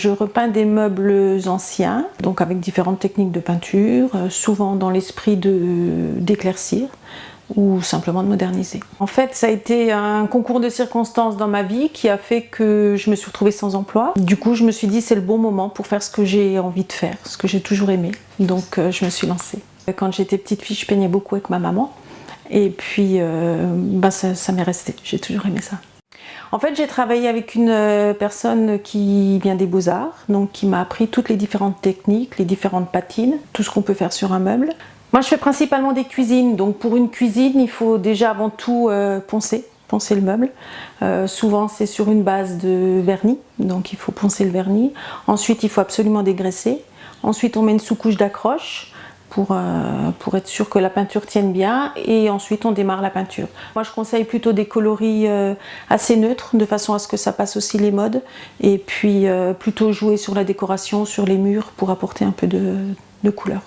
Je repeins des meubles anciens, donc avec différentes techniques de peinture, souvent dans l'esprit d'éclaircir ou simplement de moderniser. En fait, ça a été un concours de circonstances dans ma vie qui a fait que je me suis retrouvée sans emploi. Du coup, je me suis dit c'est le bon moment pour faire ce que j'ai envie de faire, ce que j'ai toujours aimé. Donc je me suis lancée. Quand j'étais petite fille, je peignais beaucoup avec ma maman. Et puis ça m'est resté, j'ai toujours aimé ça. En fait, j'ai travaillé avec une personne qui vient des Beaux-Arts, donc qui m'a appris toutes les différentes techniques, les différentes patines, tout ce qu'on peut faire sur un meuble. Moi, je fais principalement des cuisines, donc pour une cuisine, il faut déjà avant tout poncer le meuble. Souvent, c'est sur une base de vernis, donc il faut poncer le vernis. Ensuite, il faut absolument dégraisser. Ensuite, on met une sous-couche d'accroche pour être sûr que la peinture tienne bien, et ensuite on démarre la peinture. Moi je conseille plutôt des coloris assez neutres, de façon à ce que ça passe aussi les modes, et puis plutôt jouer sur la décoration, sur les murs, pour apporter un peu de couleur.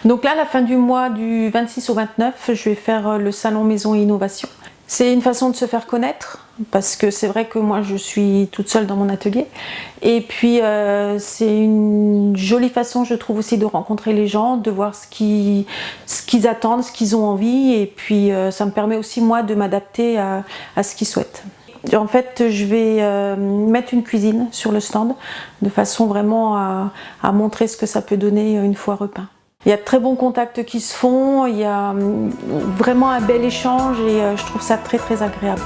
Donc là, à la fin du mois du 26 au 29, je vais faire le salon Maison et Innovation. C'est une façon de se faire connaître, parce que c'est vrai que moi je suis toute seule dans mon atelier, et puis c'est une jolie façon, je trouve aussi, de rencontrer les gens, de voir ce qu'ils attendent, ce qu'ils ont envie, et puis ça me permet aussi moi de m'adapter à ce qu'ils souhaitent. En fait, je vais mettre une cuisine sur le stand, de façon vraiment à montrer ce que ça peut donner une fois repeint. Il y a de très bons contacts qui se font, il y a vraiment un bel échange, et je trouve ça très agréable.